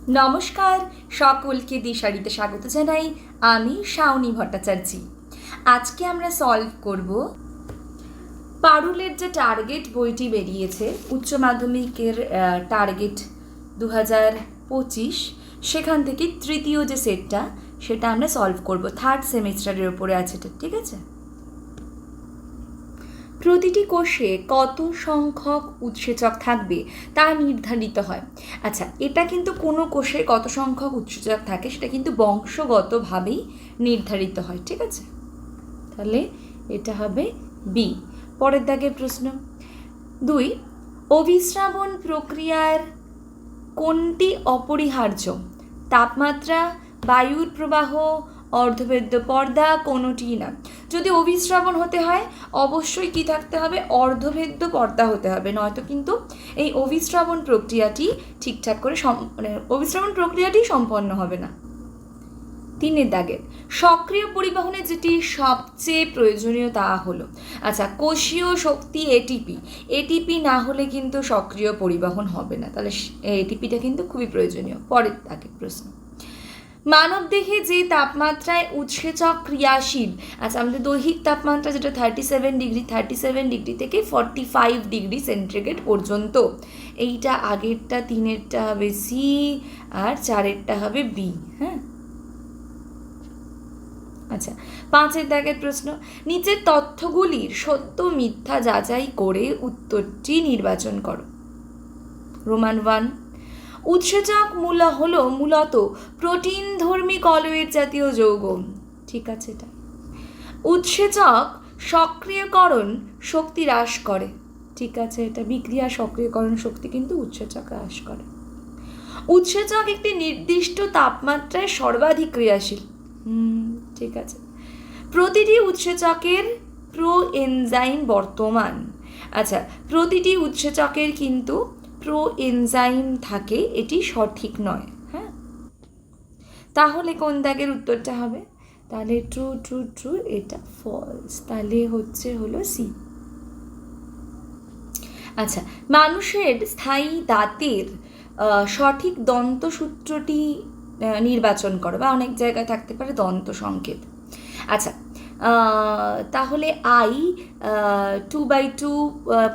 নমস্কার, সকলকে দিশারিতে স্বাগত জানাই। আমি শাওনি ভট্টাচার্য। আজকে আমরা সলভ করব পারুলের যে টার্গেট বইটি বেরিয়েছে, উচ্চ মাধ্যমিকের টার্গেট 2025, সেখান থেকে তৃতীয় যে সেটটা সেটা আমরা সলভ করব। থার্ড সেমিস্টারের ওপরে আছে এটা, ঠিক আছে? প্রতিটি কোষে কত সংখ্যক উৎসেচক থাকবে তা নির্ধারিত হয়। আচ্ছা, এটা কিন্তু কোনো কোষে কত সংখ্যক উৎসেচক থাকে সেটা কিন্তু বংশগতভাবেই নির্ধারিত হয়, ঠিক আছে? তাহলে এটা হবে বি। পরের দাগের প্রশ্ন 2, অভিস্রাবণ প্রক্রিয়ার কোনটি অপরিহার্য? তাপমাত্রা, বায়ুর প্রবাহ, অর্ধভেদ্য পর্দা, কোনোটিই না। যদি অভিস্রাবণ হতে হয় অবশ্যই কি থাকতে হবে? অর্ধভেদ্য পর্দা হতে হবে, নয়তো কিন্তু এই অভিস্রাবণ প্রক্রিয়াটি ঠিকঠাক করে অভিস্রাবণ প্রক্রিয়াটি সম্পন্ন হবে না। 3 দাগের সক্রিয় পরিবহনে যেটি সবচেয়ে প্রয়োজনীয় তা হলো, আচ্ছা, কোষীয় শক্তি এটিপি না হলে কিন্তু সক্রিয় পরিবহন হবে না, তাহলে এটিপিটা কিন্তু খুবই প্রয়োজনীয়। পরের দাগের প্রশ্ন, মানবদেহে যে তাপমাত্রায় উৎসেচক ক্রিয়াশীল, আচ্ছা, আমাদের দৈহিক তাপমাত্রা যেটা 37 ডিগ্রি থেকে 45 ডিগ্রি সেন্টিগ্রেড পর্যন্ত, এইটা আগেরটা 3-এরটা হবে সি আর 4-এরটা হবে বি। হ্যাঁ, আচ্ছা, 5 দাগের প্রশ্ন, নিচের তথ্যগুলির সত্য মিথ্যা যাচাই করে উত্তরটি নির্বাচন করো। রোমান 1, উৎসেচক হলো মূলত প্রোটিন ধর্মী কলয়েড জাতীয় যৌগ, ঠিক আছে এটা। উৎসেচক সক্রিয়করণ শক্তি হ্রাস করে, ঠিক আছে এটা। বিক্রিয়া সক্রিয়করণ শক্তি কিন্তু উৎসেচক হ্রাস করে। উৎসেচক একটি নির্দিষ্ট তাপমাত্রায় সর্বাধিক ক্রিয়াশীল, ঠিক আছে। প্রতিটি উৎসেচকের প্রো এনজাইম বর্তমান, আচ্ছা, প্রতিটি উৎসেচকের কিন্তু প্রো এনজাইম থাকে, এটি সঠিক নয়। হ্যাঁ, তাহলে কোন দাগের উত্তরটা হবে? তাহলে ট্রু, এটা ফলস, তাহলে হলো সি। আচ্ছা, মানুষের স্থায়ী দাঁতের সঠিক দন্তসূত্রটি নির্বাচন করো, বা অনেক জায়গায় থাকতে পারে দন্ত সংকেত। আচ্ছা, তাহলে আই 2/2,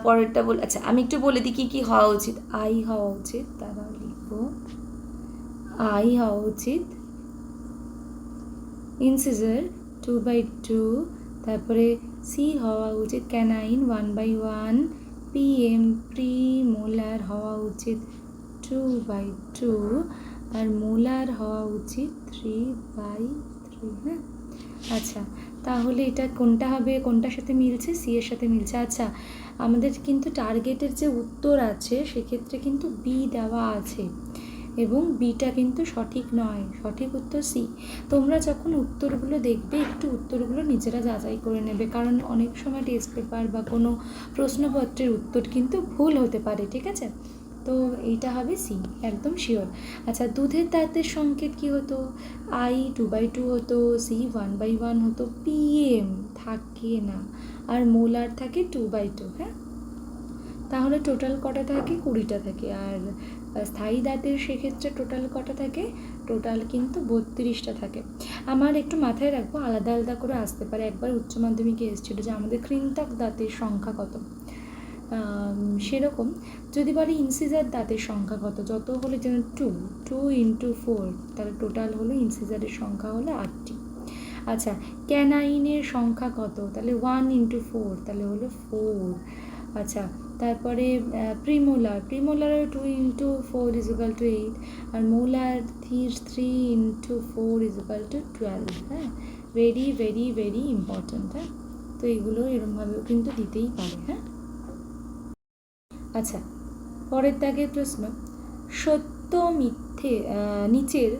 পরেরটা বল। আচ্ছা, আমি একটু বলে দিই কী হওয়া উচিত। আই হওয়া উচিত, তারা লিখবো আই হওয়া উচিত ইনসিজার 2/2, তারপরে সি হওয়া উচিত ক্যানাইন 1/1, পিএম প্রি মোলার হওয়া উচিত 2/2, আর মোলার হওয়া উচিত 3/3। হ্যাঁ, আচ্ছা, তাহলে এটা কোনটা হবে? কোনটার সাথে মিলছে? সি এর সাথে মিলছে। আচ্ছা, আমাদের কিন্তু টার্গেটের যে উত্তর আছে সেক্ষেত্রে কিন্তু বি দেওয়া আছে এবং বিটা কিন্তু সঠিক নয়, সঠিক উত্তর সি। তোমরা যখন উত্তরগুলো দেখবে একটু উত্তরগুলো নিজেরা যাচাই করে নেবে, কারণ অনেক সময় টেস্ট পেপার বা কোনো প্রশ্নপত্রের উত্তর কিন্তু ভুল হতে পারে, ঠিক আছে? তো এইটা হবে সি, একদম শিওর। আচ্ছা, দুধের দাঁতের সংকেত কি হতো? আই 2/2 হতো, সি 1/1 হতো, পিএম থাকে না, আর মোলার থাকে 2/2। হ্যাঁ, তাহলে টোটাল কটা থাকে? 20টা থাকে। আর স্থায়ী দাঁতের সেক্ষেত্রে টোটাল কটা থাকে? টোটাল কিন্তু 32টা থাকে। আমার একটু মাথায় রাখবো, আলাদা আলাদা করে আসতে পারে। একবার উচ্চ মাধ্যমিকে এসেছিল যে আমাদের কৃন্তক দাঁতের সংখ্যা কত, সেরকম যদি বলে ইনসিজার দাঁতের সংখ্যা কত, যত হলে যেন 2 × 4, তাহলে টোটাল হলো ইনসিজারের সংখ্যা হলো 8টি। আচ্ছা, ক্যানাইনের সংখ্যা কত? তাহলে 1 × 4, তাহলে হলো 4। আচ্ছা, তারপরে প্রিমোলার 2 × 4 = 8, আর মোলার 3 × 4 = 12। হ্যাঁ, ভেরি ভেরি ভেরি ইম্পর্ট্যান্ট। হ্যাঁ, তো এগুলো এরমভাবেও কিন্তু দিতেই পারে। হ্যাঁ, আচ্ছা, পরের দাগের প্রশ্ন, সত্য মিথ্যে নিচের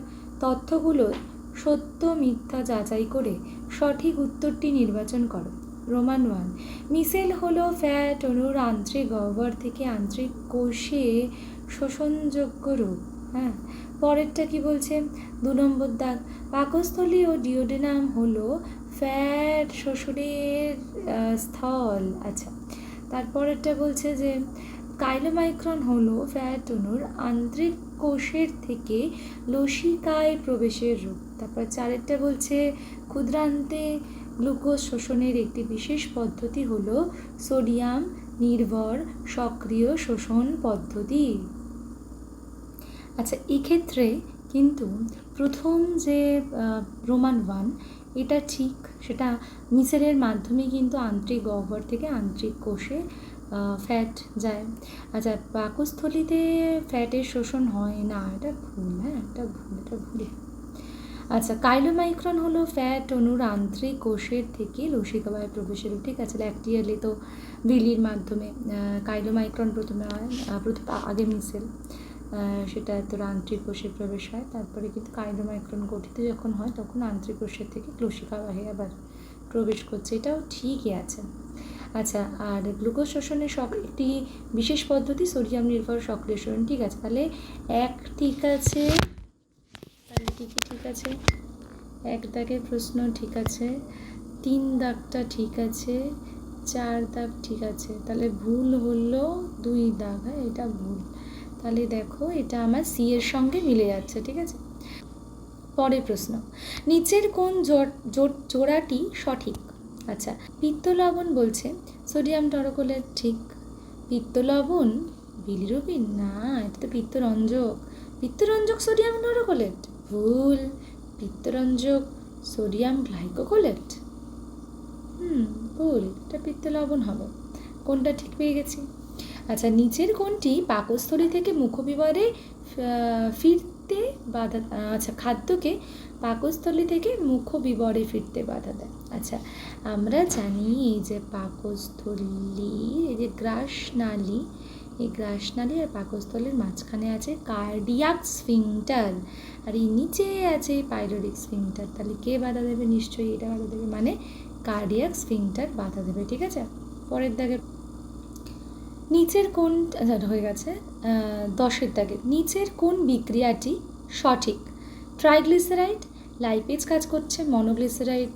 তথ্যগুলোর সত্য মিথ্যা যাচাই করে সঠিক উত্তরটি নির্বাচন করো। রোমান 1, মিসেল হলো ফ্যাট অণুর আন্ত্রিক গহ্বর থেকে আন্ত্রিক কোষে শোষণযোগ্য রূপ। হ্যাঁ, পরেরটা কি বলছে? 2 নম্বর দাগ, পাকস্থলী ও ডিওডেনাম হলো ফ্যাট শোষণের স্থল। আচ্ছা, তারপরেরটা বলছে যে কাইলোমাইক্রন হলো ফ্যাট অণুর আন্তরিক কোষের থেকে লসিকায় প্রবেশের রূপ। তারপর 4 বলছে ক্ষুদ্রান্তে গ্লুকোজ শোষণের একটি বিশেষ পদ্ধতি হলো সোডিয়াম নির্ভর সক্রিয় শোষণ পদ্ধতি। আচ্ছা, এক্ষেত্রে কিন্তু প্রথম যে রোমান 1 এটা ঠিক, সেটা মিসেলের মাধ্যমে কিন্তু আন্তরিক গহ্বর থেকে আন্তরিক কোষে ফ্যাট যায়। আচ্ছা, পাকস্থলীতে ফ্যাটের শোষণ হয় না, এটা ভুল। হ্যাঁ, এটা ভুল। আচ্ছা, কাইলোমাইক্রন হলো ফ্যাট অণুর আন্তরিক কোষের থেকে লসিকাবায় প্রবেশের। ঠিক আছে, ল্যাকটিয়ালে তো বিলির মাধ্যমে কাইলোমাইক্রন প্রথমে হয়, আগে মিসেল, সেটা তোর আন্তরিক কোষে প্রবেশ হয়, তারপরে কিন্তু কাইলোমাইক্রন গঠিত যখন হয় তখন আন্তরিক কোষের থেকে লসিকাবাহে আবার প্রবেশ করছে, এটাও ঠিকই আছে। আচ্ছা, আর গ্লুকোজ শোষণের একটি বিশেষ পদ্ধতি সোডিয়াম নির্ভর সক্রিয় শোষণ। ঠিক আছে, তাহলে ঠিক আছে, তাহলে ঠিক আছে, 1 দাগের প্রশ্ন ঠিক আছে, 3 দাগটা ঠিক আছে, 4 দাগ ঠিক আছে, তাহলে ভুল হলো 2 দাগ। হ্যাঁ, এটা ভুল। তাহলে দেখো, এটা আমার সি এর সঙ্গে মিলে যাচ্ছে। ঠিক আছে, পরের প্রশ্ন, নিচের কোন জোড়াটি সঠিক? আচ্ছা, পিত্তলবণ বলছে সোডিয়াম টরকোলেট, ঠিক। পিত্তলবণ বিলিরুবিন, না, এটা তো পিত্তরঞ্জক সোডিয়াম টরকোলেট, ভুল। পিত্তরঞ্জক সোডিয়াম গ্লাইকোকোলেট, ভুল, এটা পিত্তলবণ হবে। কোনটা ঠিক পেয়ে গেছি? আচ্ছা, নিচের কোনটি পাকস্থলী থেকে মুখবিবরে ফিরতে বাধা, আচ্ছা, খাদ্যকে পাকস্থলী থেকে মুখবিবরে ফিরতে বাধা দেয়। আচ্ছা, আমরা জানি এই যে পাকস্থলী, এই যে গ্রাসনালী, এই গ্রাসনালী আর পাকস্থলীর মাঝখানে আছে কার্ডিয়াক স্ফিংটার, আর এই নিচে আছে পাইলোরিক স্ফিংটার। তাহলে কে বাধা দেবে? নিশ্চয়ই এটা বাধা দেবে, মানে কার্ডিয়াক স্ফিংটার বাধা দেবে। ঠিক আছে, পরের দাগে নিচের কোন, হয়ে গেছে 10 দাগে, নিচের কোন বিক্রিয়াটি সঠিক? ট্রাইগ্লিসারাইড, লাইপেজ কাজ করছে, মনোগ্লিসারাইড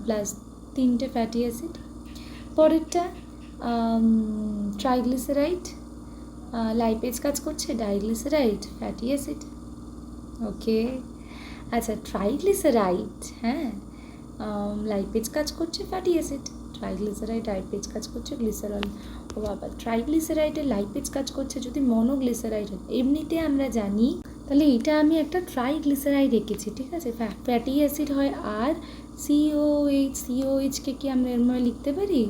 প্লাস 3টে ফ্যাটি অ্যাসিড। পরেরটা ট্রাইগ্লিসারাইড, লাইপেজ কাজ করছে, ডাইগ্লিসারাইড, ফ্যাটি অ্যাসিড। ওকে, আচ্ছা, ট্রাইগ্লিসারাইড, হ্যাঁ, লাইপেজ কাজ করছে, ফ্যাটি অ্যাসিড। ট্রাইগ্লিসারাইড লাইপেজ কাজ করছে, গ্লিসারল। ও বাবা, ট্রাইগ্লিসারাইডে লাইপেজ কাজ করছে যদি মনোগ্লিসারাইড হয়। এমনিতে আমরা জানি, তাহলে এটা আমি একটা ট্রাইগ্লিসারাইড রেখেছি। ঠিক আছে, ফ্যাটি অ্যাসিড হয়, আর সিওএইচকে কি আমরা এর মধ্যে লিখতে পারি?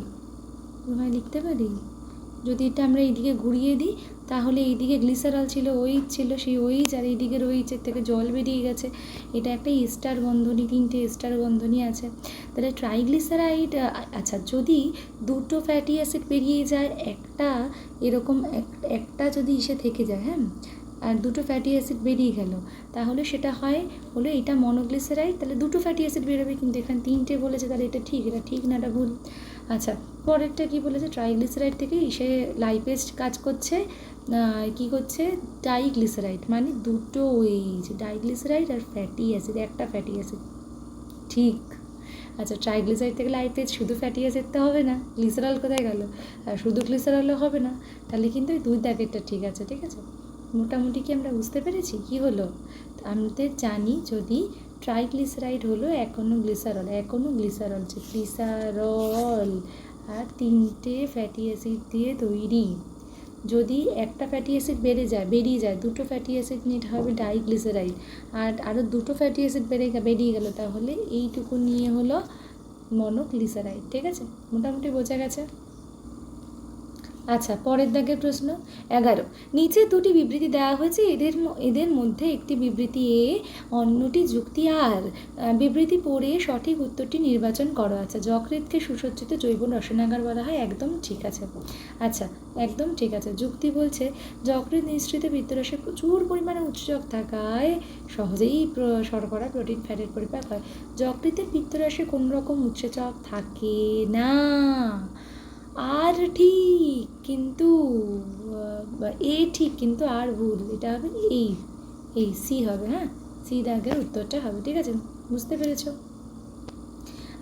যদি এটা আমরা এইদিকে ঘুরিয়ে দিই, তাহলে এইদিকে গ্লিসারল ছিল, ওইচ ছিল, সেই ওইচ, আর এইদিকের ওইচের থেকে জল বেরিয়ে গেছে। এটা একটা এস্টার বন্ধনী, 3টে এস্টার বন্ধনী আছে। তাহলে ট্রাইগ্লিসারাইড, আচ্ছা, যদি 2টো ফ্যাটি অ্যাসিড বেরিয়ে যায়, একটা এরকম একটা যদি ইসে থেকে যায়, হ্যাঁ, আর 2টো ফ্যাটি অ্যাসিড বেরিয়ে গেল, তাহলে সেটা হলো এটা মনোগ্লিসারাইড। তাহলে 2টো ফ্যাটি অ্যাসিড বেরোবে, কিন্তু এখানে 3টে বলেছে, তাহলে এটা ঠিক না, এটা ভুল। আচ্ছা, পরেরটা কি বলেছে? ট্রাইগ্লিসারাইড থেকে সে লাইপেজ কাজ করছে, কি করছে? ডাইগ্লিসারাইড, মানে 2টো ওইচ, ডাইগ্লিসারাইড আর ফ্যাটি অ্যাসিড, একটা ফ্যাটি অ্যাসিড, ঠিক। আচ্ছা, ট্রাইগ্লিসারাইড থেকে লাইপেজ, শুধু ফ্যাটি অ্যাসিড তো হবে না, গ্লিসারল কোথায় গেল? আর শুধু গ্লিসারলও হবে না, তাহলে কিন্তু এই 2 দাগেরটা ঠিক আছে। ঠিক আছে, মোটামুটি কি আমরা বুঝতে পেরেছি কি হলো? আমাদের জানি, যদি ট্রাইগ্লিসারাইড হলো এখনো গ্লিসারল যে গ্লিসারল আর 3টে ফ্যাটি অ্যাসিড দিয়ে তৈরি। যদি একটা ফ্যাটি অ্যাসিড বেরিয়ে যায়, 2টো ফ্যাটি অ্যাসিড নিয়ে হবে ডাইগ্লিসারাইড, আর আরও 2টো ফ্যাটি অ্যাসিড বেরিয়ে গেল, তাহলে এইটুকু নিয়ে হলো মনোগ্লিসারাইড। ঠিক আছে, মোটামুটি বোঝা গেছে। আচ্ছা, পরের দাগের প্রশ্ন 11, নিচে 2টি বিবৃতি দেওয়া হয়েছে, এদের মধ্যে একটি বিবৃতি এ, অন্যটি যুক্তি আর। বিবৃতি পড়ে সঠিক উত্তরটি নির্বাচন করো। আচ্ছা, যকৃৎকে সুসজ্জিত জৈব রসনাগার বলা হয়, একদম ঠিক আছে। আচ্ছা, একদম ঠিক আছে। যুক্তি বলছে যকৃৎ নিঃসৃত পিত্তরসে প্রচুর পরিমাণে উৎসেচক থাকায় সহজেই শর্করা, প্রোটিন, ফ্যাটের পরিপাক হয়। যকৃতের পিত্তরসে কোনো রকম উৎসেচক থাকে না। আর ঠিক, কিন্তু এ ঠিক, কিন্তু আর ভুল, এটা হবে এই সি হবে। হ্যাঁ, সি দাগের উত্তরটা হবে। ঠিক আছে, বুঝতে পেরেছ?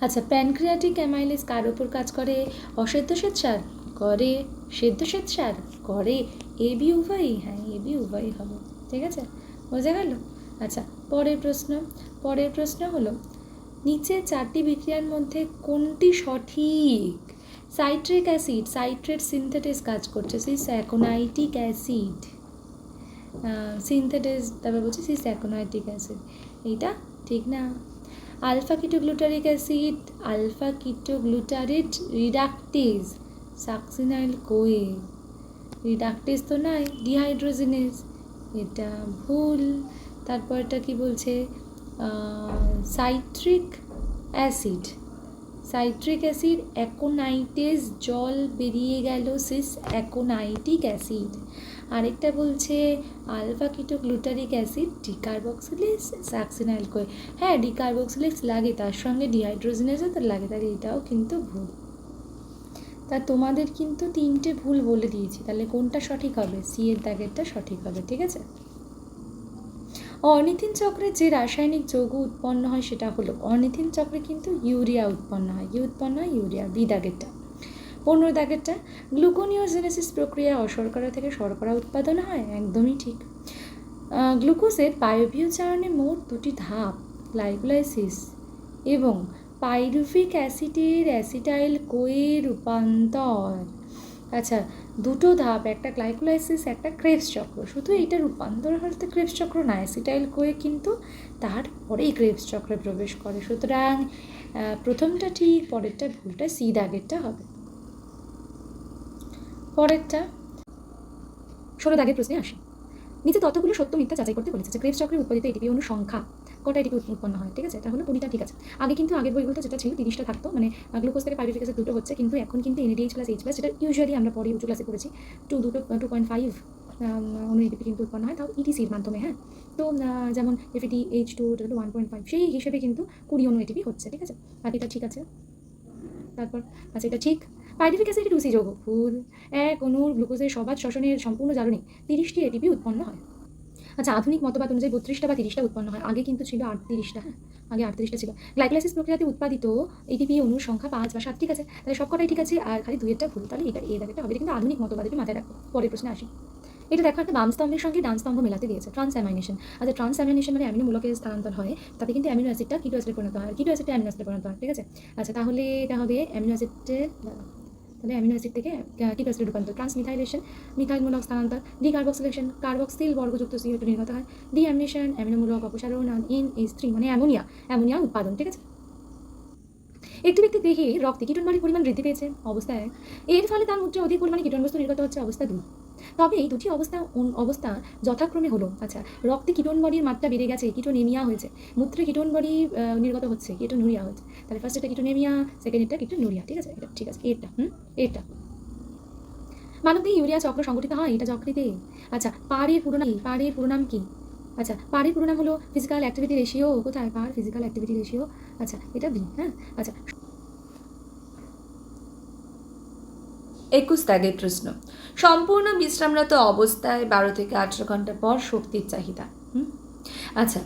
আচ্ছা, প্যানক্রিয়াটিক অ্যামাইলেজ কার ওপর কাজ করে? অসেদ্ধ শ্বেতসার করে, সেদ্ধ শ্বেতসার করে, এ বি উভয়ই, হ্যাঁ এ বি উভয়ই হবে, ঠিক আছে, বোঝা গেল। আচ্ছা, পরের প্রশ্ন হলো নিচের 4টি বিক্রিয়ার মধ্যে কোনটি সঠিক? সাইট্রিক অ্যাসিড, সাইট্রেট সিনথেটেস কাজ করছে, সেই স্যাকোনাইটিক অ্যাসিড সিনথেটেস, তারপর বলছে সেই স্যাকোনাইটিক অ্যাসিড, এইটা ঠিক না। Alpha কিটোগ্লুটারিক acid, alpha কিটোগ্লুটারেট রিডাকটেজ, succinyl Koi, রিডাকটেজ তো নয়, ডিহাইড্রোজেনেজ, এটা ভুল। তারপরটা কি বলছে? সাইট্রিক অ্যাসিড, অ্যাকোনাইটেজ, জল বেরিয়ে গেল, সিস অ্যাকোনাইটিক অ্যাসিড। আরেকটা বলছে আলফা কিটোগ্লুটারিক অ্যাসিড, ডিকার্বক্সিলেজ, সাকসিনাইল কোয়ে, হ্যাঁ ডিকার্বক্সিলেজ লাগে, তার সঙ্গে ডিহাইড্রোজেনেজও তো লাগে, তাহলে এটাও কিন্তু ভুল। তা তোমাদের কিন্তু 3টে ভুল বলে দিয়েছি, তাহলে কোনটা সঠিক হবে? সি এর দাগেরটা সঠিক হবে, ঠিক আছে। অর্নিথিন চক্রে যে রাসায়নিক যৌগ উৎপন্ন হয় সেটা হলো, অর্নিথিন চক্রে কিন্তু ইউরিয়া উৎপন্ন হয়, ইউরিয়া, বি দাগেরটা। 15 দাগেরটা, গ্লুকোনিওজেনেসিস প্রক্রিয়ায় অশর্করা থেকে শর্করা উৎপাদন হয়, একদমই ঠিক। গ্লুকোজের বায়বীয় চারণে মোট 2টি ধাপ, গ্লাইকোলাইসিস এবং পাইরুভিক অ্যাসিডের অ্যাসিটাইল কোয়ে রূপান্তর। আচ্ছা, 2টো ধাপ, একটা গ্লাইকোলাইসিস, একটা ক্রেবস চক্র, শুধু এইটা রূপান্তর হতে ক্রেবস চক্র না, অ্যাসিটাইল কোয়ে কিন্তু তারপরেই ক্রেবস চক্রে প্রবেশ করে, সুতরাং প্রথমটা ঠিক, পরেরটা ভুলটা, সি দাগেরটা হবে। পরেরটা 16 দাগের প্রশ্নে আসে, নিচে তথ্যগুলো সত্য মিথ্যা যাচাই করতে বলেছে। ক্রেবস চক্রে উৎপাদিত এটিপি অণুর সংখ্যা কটা এটিপি উৎপন্ন হয়, ঠিক আছে, এটা হলো 20টা, ঠিক আছে। আগে কিন্তু আগের বইগুলোতে যেটা ছিল 30টা থাকতো, মানে গ্লুকোজ থেকে পাইরুভিক অ্যাসিড 2টো হচ্ছে, কিন্তু এখন কিন্তু NADH + H+, যেটা ইউজুয়ালি আমরা পরে উঁচু ক্লাসে করেছি, 2.5 অণু এটিপি কিন্তু উৎপন্ন হয়, তাও ইটিসির মাধ্যমে, হ্যাঁ। তো যেমন FeTH2 1.5, সেই হিসেবে কিন্তু 20 অণু এটিপি হচ্ছে, ঠিক আছে, আর এটা ঠিক আছে। তারপর আচ্ছা, এটা ঠিক, পাইরুভিক অ্যাসিড 2C যৌগ, ভুল। এক অণুর গ্লুকোজের সবাত শ্বসনের সম্পূর্ণ জারণে 30টি এটিপি উৎপন্ন হয়। আচ্ছা, আধুনিক মতবাদ অনুযায়ী 32টা বা 30টা উৎপন্ন হয়, আগে কিন্তু ছিল 38টা, হ্যাঁ আগে 38টা ছিল। গ্লাইকোলাইসিস প্রক্রিয়াতে উৎপাদিত এটিপি অণুর সংখ্যা 5 বা 7, ঠিক আছে, তাহলে সবকটাই ঠিক আছে, আর খালি 2এরটা ভুল, তাহলে এটা এ দাগেরটা হবে, এটা কিন্তু আধুনিক মতবাদ, একটু মাথায় রাখো। পরের প্রশ্নে আসি, এটা দেখো একটা বাম স্তম্ভের সঙ্গে ডান স্তম্ভ মেলাতে দিয়েছে, ট্রান্সঅ্যামাইনেশন। আচ্ছা, ট্রান্সঅ্যামাইনেশন মানে অ্যামিনোমূলকের স্থানান্তর হয়, তাতে কিন্তু অ্যামিনো অ্যাসিডটা কিটো অ্যাসিডে পরিণত হয়, কিটো অ্যাসিডটা অ্যামিনো অ্যাসিডে পরিণত হয়, ঠিক আছে। আচ্ছা, তাহলে এটা হবে অ্যামিনো অ্যাসিডের, তাহলে অ্যামিনো অ্যাসিড থেকে কিটো অ্যাসিডে রূপান্তর, ট্রান্সমিথাইলেশন, মিথাইলমূলক স্থানান্তর, ডিকার্বক্সিলেশন, কার্বক্সিল বর্গযুক্ত CO2 নির্গত হয়, ডিঅ্যামিনেশন, অ্যামিনোমূলক অপসারণ, আর NH3 মানে অ্যামোনিয়া উৎপাদন, ঠিক আছে। একটি ব্যক্তি দেহে রক্তে কীটনবাড়ির পরিমাণ বৃদ্ধি পেয়েছে, অবস্থা 1, এর ফলে তার মূত্রে অধিক পরিমাণে কীটনবস্তু নির্গত হচ্ছে, অবস্থা 2। তবে এই দুটি অবস্থা যথাক্রমে হলো, আচ্ছা, রক্তে কীটনবাড়ির মাত্রা বেড়ে গেছে, কিটোনেমিয়া হয়েছে, মূত্রে কীটনবাড়ি নির্গত হচ্ছে, কিটোনুরিয়া হয়েছে, তাহলে ফার্স্ট এটা কিটোনেমিয়া, সেকেন্ড এটা কিটোনুরিয়া, ঠিক আছে, এটা ঠিক আছে, এটা মানবদেহে ইউরিয়া চক্র সংগঠিত হয়, এটা যকৃতে। আচ্ছা, পারের পুরো নাম কি? আচ্ছা, পারের পুরো নাম হলো ফিজিক্যাল অ্যাক্টিভিটি রেশিও, কোথায় পার, ফিজিক্যাল অ্যাক্টিভিটি রেশিও, আচ্ছা এটা বি, হ্যাঁ। আচ্ছা, 21 দাগের প্রশ্ন, সম্পূর্ণ বিশ্রামরত অবস্থায় 12 থেকে 18 ঘন্টা পর শক্তির চাহিদা। আচ্ছা,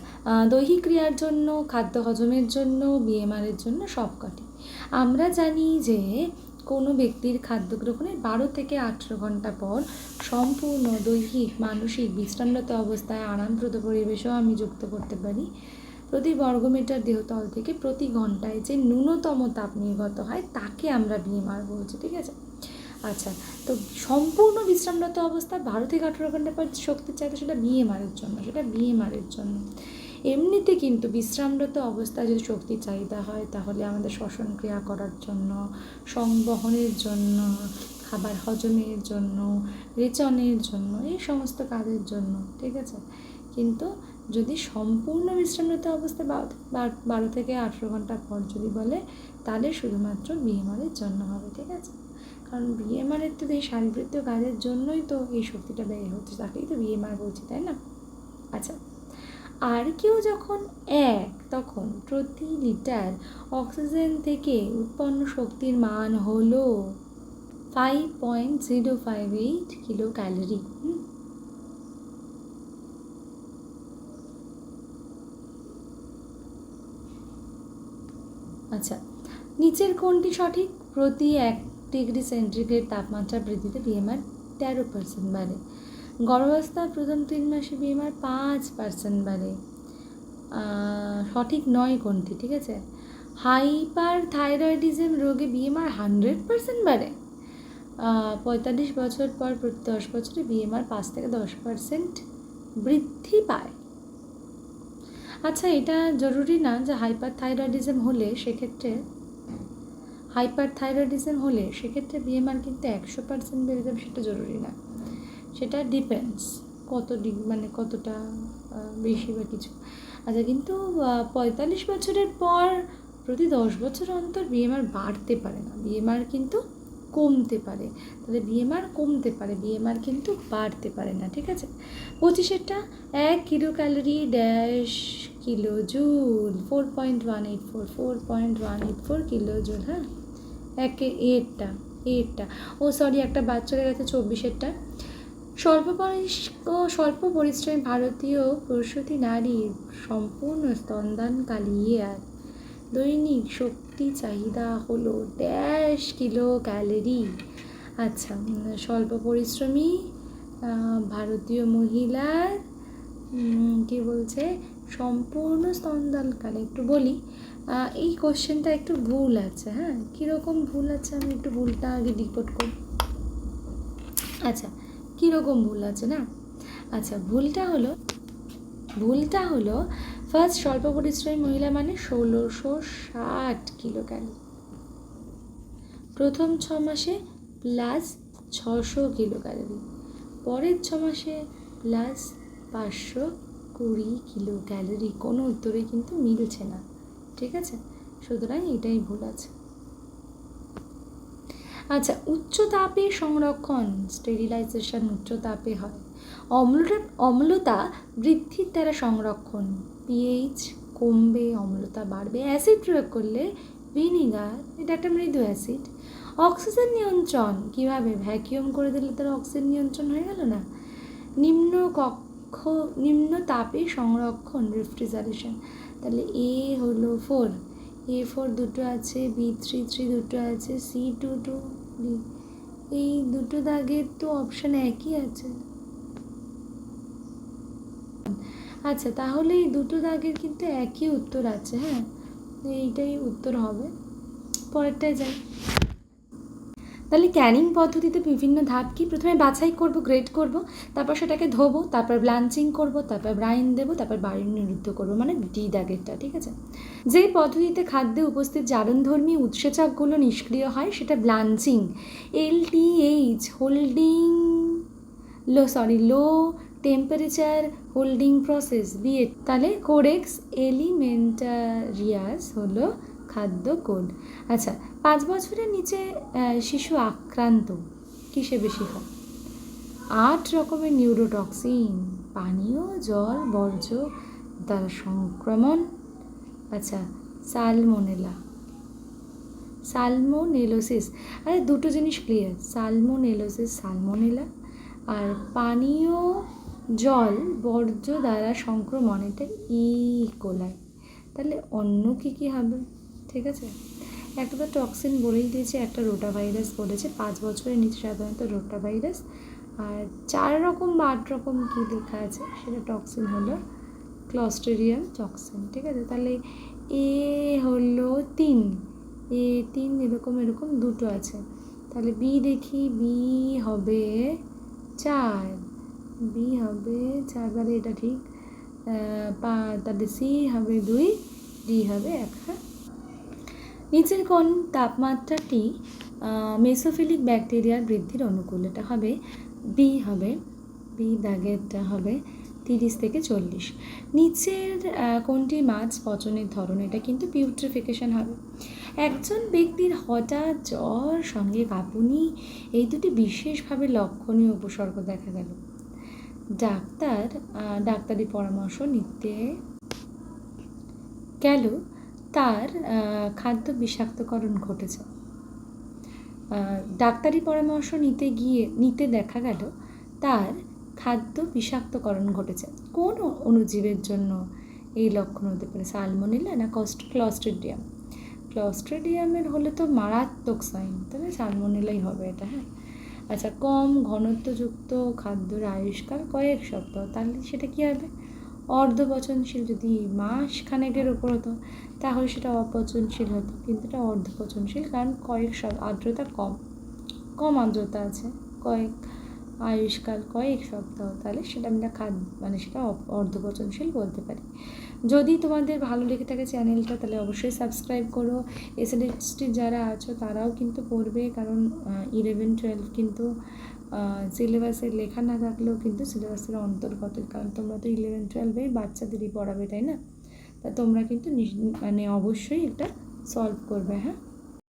দৈহিক ক্রিয়ার জন্য, খাদ্য হজমের জন্য, BMR এর জন্য, সবকটি। আমরা জানি যে কোনো ব্যক্তির খাদ্য গ্রহণের 12 থেকে 18 ঘন্টা পর সম্পূর্ণ দৈহিক মানসিক বিশ্রামরত অবস্থায় আরামপ্রদ পরিবেশও আমি যুক্ত করতে পারি। প্রতি বর্গমিটার দেহতল থেকে প্রতি ঘন্টায় যে ন্যূনতম তাপ নির্গত হয় তাকে আমরা BMR বলছি, ঠিক আছে। আচ্ছা, তো সম্পূর্ণ বিশ্রামরত অবস্থা 12 থেকে 18 ঘন্টা পর শক্তির চাহিদা, সেটা BMR এর জন্য। এমনিতে কিন্তু বিশ্রামরত অবস্থায় যদি শক্তির চাহিদা হয় তাহলে আমাদের শ্বসন ক্রিয়া করার জন্য, সংবহনের জন্য, খাবার হজমের জন্য, রেচনের জন্য, এই সমস্ত কাজের জন্য, ঠিক আছে। কিন্তু যদি সম্পূর্ণ বিশ্রামরত অবস্থায় 12 থেকে 18 ঘন্টা পর যদি বলে, তাহলে শুধুমাত্র BMR এর জন্য হবে, ঠিক আছে। কারণ BMR এর তো এই শারীরবৃত্তীয় কাজের জন্যই তো এই শক্তিটা ব্যয় হচ্ছে, তাকেই তো BMR বলছি, তাই না। আচ্ছা, আর কেউ যখন 1, তখন প্রতি লিটার অক্সিজেন থেকে উৎপন্ন শক্তির মান হলো 5.058 কিলো ক্যালোরি। আচ্ছা, নিচের কোনটি সঠিক? প্রতি 1 ডিগ্রি সেন্টিগ্রেড তাপমাত্রা বৃদ্ধিতে BMR 13% বাড়ে। গর্ভাবস্থার প্রথম 3 মাসে BMR 5% বাড়ে। সঠিক নয় কোনটি, ঠিক আছে? হাইপার থাইরয়েডিজম রোগে BMR 100% বাড়ে। 45 বছর পর প্রতি 10 বছরে BMR 5 থেকে 10% বৃদ্ধি পায়। আচ্ছা, এটা জরুরি না যে হাইপার থাইরয়েডিজম হলে সেক্ষেত্রে BMR কিন্তু 100% বেড়ে যাবে, সেটা জরুরি না। সেটা ডিপেন্ডস কতটা বেশি বা কিছু। আচ্ছা, কিন্তু 45 বছরের পর প্রতি 10 বছর অন্তর BMR বাড়তে পারে না, BMR কিন্তু কমতে পারে। তাহলে BMR কমতে পারে, BMR কিন্তু বাড়তে পারে না, ঠিক আছে? 25-এরটা 1 kilo calorie dash kilo joule 4.184 kilo joule. হ্যাঁ, এরটা একটা বাদ চলে গেছে। 24-এরটা স্বল্প পরিশ্রমী ভারতীয় প্রসূতি নারীর সম্পূর্ণ স্তনদানকালী ইয়ার দৈনিক শক্তি চাহিদা হলো ড্যাশ কিলো ক্যালোরি। আচ্ছা, স্বল্প পরিশ্রমী ভারতীয় মহিলার কি বলছে, সম্পূর্ণ স্তনদানকালে। একটু বলি, এই কোশ্চেনটা একটু ভুল আছে। হ্যাঁ, কীরকম ভুল আছে আমি একটু ভুলটা আগে ডিকোড করি। আচ্ছা, কীরকম ভুল আছে না? আচ্ছা, ভুলটা হলো ফার্স্ট স্বল্প পরিশ্রমী মহিলা মানে 1660 কিলো ক্যালোরি প্রথম 6 মাসে প্লাস 600 কিলো ক্যালোরি, পরের 6 মাসে প্লাস 520 কিলো ক্যালোরি। কোনো উত্তরে কিন্তু মিলছে না, ঠিক আছে? সুতরাং এটাই ভুল আছে। আচ্ছা, উচ্চ তাপে সংরক্ষণ, স্টেরিলাইজেশন উচ্চ তাপে হয়। অম্লতা বৃদ্ধির দ্বারা সংরক্ষণ, pH কমবে, অম্লতা বাড়বে। অ্যাসিড প্রয়োগ করলে, ভিনিগার, এটা একটা মৃদু অ্যাসিড। অক্সিজেন নিয়ন্ত্রণ কীভাবে? ভ্যাকিউম করে দিলে তার অক্সিজেন নিয়ন্ত্রণ হয়ে গেল না? নিম্ন তাপে সংরক্ষণ, রেফ্রিজারেশন। তাহলে হলো 4, A4 দুটো আছে, B3 দুটো আছে, C2 এই দুটো দাগের তো অপশান একই আছে। আচ্ছা, তাহলে এই দুটো দাগের কিন্তু একই উত্তর আছে। হ্যাঁ, এইটাই উত্তর হবে। পরেরটায় যাই। তাহলে ক্যানিং পদ্ধতিতে বিভিন্ন ধাপ কি? প্রথমে বাছাই করব, গ্রেড করব, তারপর সেটাকে ধোবো, তারপর ব্লাঞ্চিং করব, তারপর ব্রাইন দেবো, তারপর বায়ুনিরুদ্ধ করবো, মানে ডি দাগেরটা, ঠিক আছে? যে পদ্ধতিতে খাদ্যে উপস্থিত জারণধর্মী উৎসেচকগুলো নিষ্ক্রিয় হয় সেটা ব্লাঞ্চিং। LTH লো টেম্পারেচার হোল্ডিং প্রসেস, BA। তাহলে কোরেক্স এলিমেন্টারিয়াস হলো খাদ্য কোড। আচ্ছা, 5 বছরের নিচে শিশু আক্রান্ত কিসে বেশি হয়? 8 রকমের নিউরোটক্সিন, পানীয় জল বর্জ্য দ্বারা সংক্রমণ। আচ্ছা, সালমোনেলোসিস। আরে দুটো জিনিস ক্লিয়ার, সালমোনেলা, আর পানীয় জল বর্জ্য দ্বারা সংক্রমণ, এটা ইকোলাই। তাহলে অন্য কী হবে? ঠিক আছে, একটা তো টক্সিন বলেই দিয়েছে, একটা রোটাভাইরাস বলেছে। 5 বছরের নিচে সাধারণত রোটাভাইরাস, আর 4 রকম বা 8 রকম কী লেখা আছে সেটা টক্সিন হলো ক্লস্ট্রিডিয়াম টক্সিন, ঠিক আছে? তাহলে হলো 3, এরকম দুটো আছে। তাহলে বি দেখি, বি হবে 4, তাহলে এটা ঠিক। তাহলে সি হবে 2, ডি হবে 1। হ্যাঁ, নিচের কোন তাপমাত্রাটি মেসোফিলিক ব্যাকটেরিয়ার বৃদ্ধির অনুকূল? এটা হবে বি দাগেরটা হবে 30 থেকে 40। নিচের কোনটি মাছ পচনের ধরন? এটা কিন্তু পিউট্রিফিকেশন হবে। একজন ব্যক্তির হঠাৎ জ্বর সঙ্গে কাঁপুনি, এই দুটি বিশেষভাবে লক্ষণীয় উপসর্গ দেখা গেল। ডাক্তারি পরামর্শ নিতে গেল, তার খাদ্য বিষাক্তকরণ ঘটেছে। ডাক্তারি পরামর্শ নিতে দেখা গেল তার খাদ্য বিষাক্তকরণ ঘটেছে। কোন অণুজীবের জন্য এই লক্ষণ হতে পারে? সালমোনেলা না ক্লস্ট্রিডিয়াম? ক্লস্ট্রিডিয়ামের হলে তো মারাত্মক সাইন, তাহলে সালমোনেলাই হবে এটা। হ্যাঁ, আচ্ছা, কম ঘনত্বযুক্ত খাদ্যের আয়ুষ্কাল কয়েক সপ্তাহ, তাহলে সেটা কী হবে? অর্ধপচনশীল। যদি মাস খানেকের ওপর হতো তাহলে সেটা অপচনশীল হতো, কিন্তু এটা অর্ধপচনশীল, কারণ আর্দ্রতা কম কম আর্দ্রতা আছে, কয়েক আয়ুষ্কাল কয়েক সপ্তাহ, তাহলে সেটা আমরা মানে সেটা অর্ধপচনশীল বলতে পারি। যদি তোমাদের ভালো লেগে থাকে চ্যানেলটা, তাহলে অবশ্যই সাবস্ক্রাইব করো। এসএলএসটি যারা আছো তারাও কিন্তু পড়বে, কারণ 11-12 কিন্তু সিলেবাসে লেখা না থাকলেও কিন্তু সিলেবাসের অন্তর্গত, কারণ তোমরা তো 11-12 বাচ্চাদেরই পড়াবে, তাই না? তা তোমরা কিন্তু মানে অবশ্যই এটা সলভ করবে। হ্যাঁ।